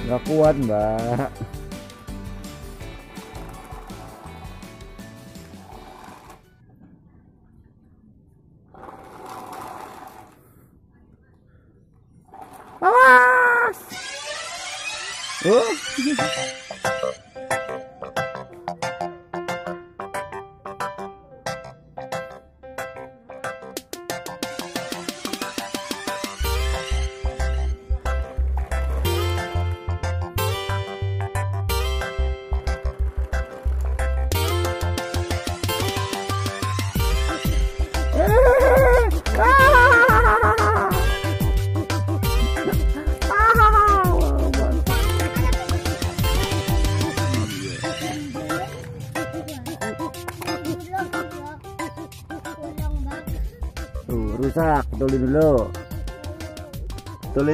Nggak kuat, Mbak. Awas! Rusak, betulin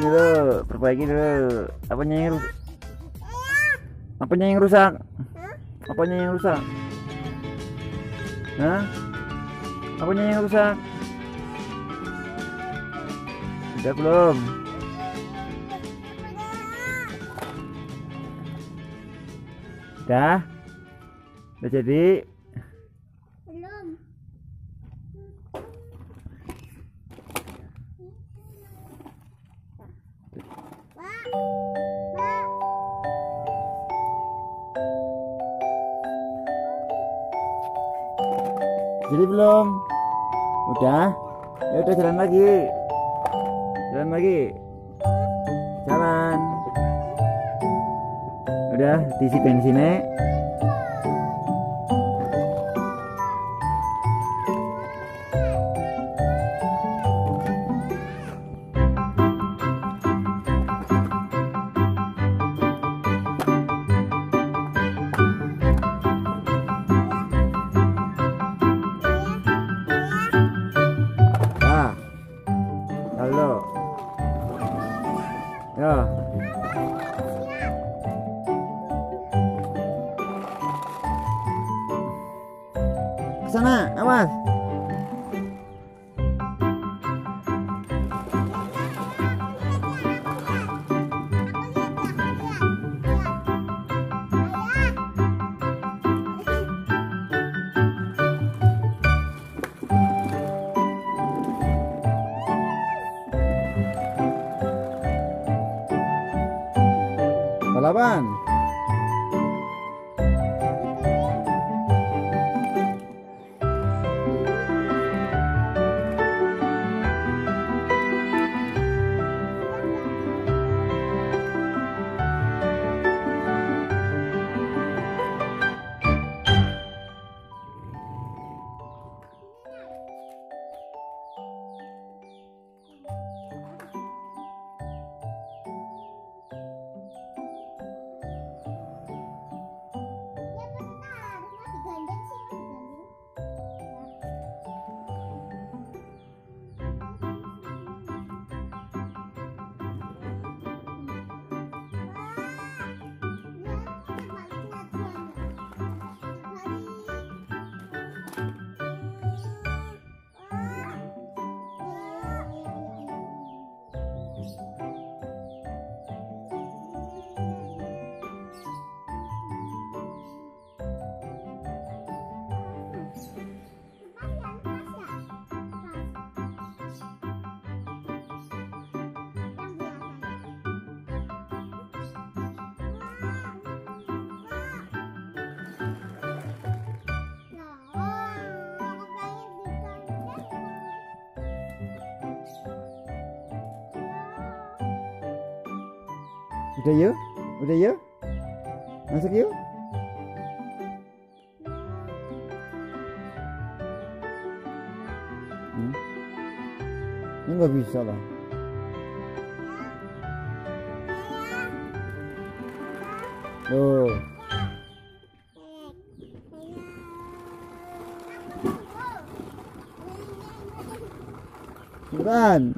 dulu, perbaiki dulu. Apanya yang rusak? Apanya yang rusak? Apanya yang rusak? Hah? Apanya yang rusak? Udah belum? Udah jadi? Belum. Jadi belum? Udah? Ya udah, jalan lagi. Jalan. Udah diisi bensinnya. Halo. Ya. Kesana, awas. Balapan. Udah yuk, masuk yuk. Ini nggak bisa lah. Tuh. Bukan.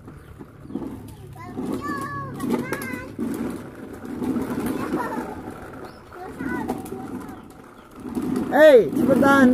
Hei, cepetan.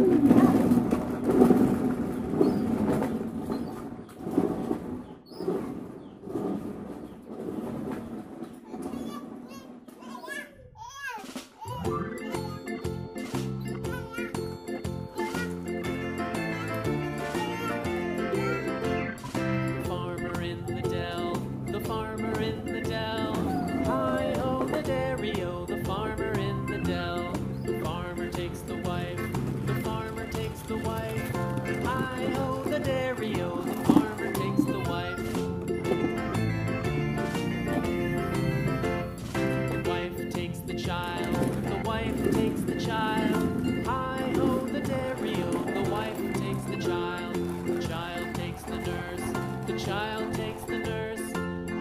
dairy-o, the farmer takes the wife. The wife takes the child, the wife takes the child. Hi-ho, the dairy-o, the wife takes the child. The child takes the nurse, the child takes the nurse.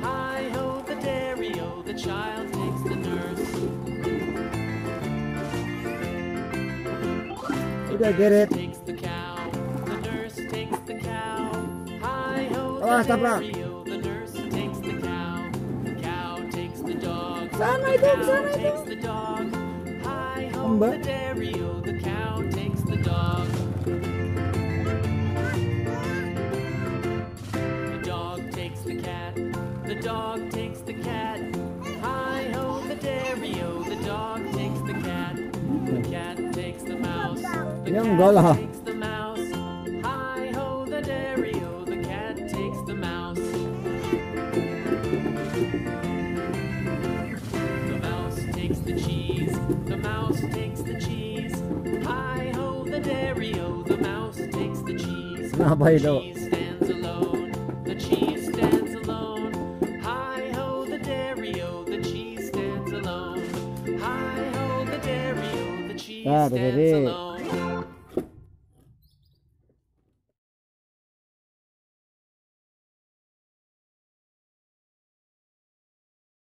Hi-ho, the dairy-o, the child takes the nurse. Udah, get it. Takes the cow, the nurse takes the cow. Hi-ho, Oh, the stop lah. dairy-o, the nurse takes the cow. The cow takes the dog, Sana the itu, cow sana itu. takes the dog. Hi-ho, Mbak. the dairy-o, the cow takes the dog. The dog takes the cat, the dog takes the cat. Hi-ho, the dairy-o, the dog takes the cat. The cat takes the mouse, the Ya enggak lah. cat takes the mouse. Hi-ho, the dairy-o, the cat takes the mouse. The mouse takes the cheese, the mouse takes the cheese. Hi-ho, the dairy-o, the mouse takes the cheese. Kenapa The itu? cheese stands alone, the cheese stands alone. Hi-ho, the dairy-o, the cheese stands alone. Hi-ho, the dairy-o, the cheese Ah, stands berdiri. alone.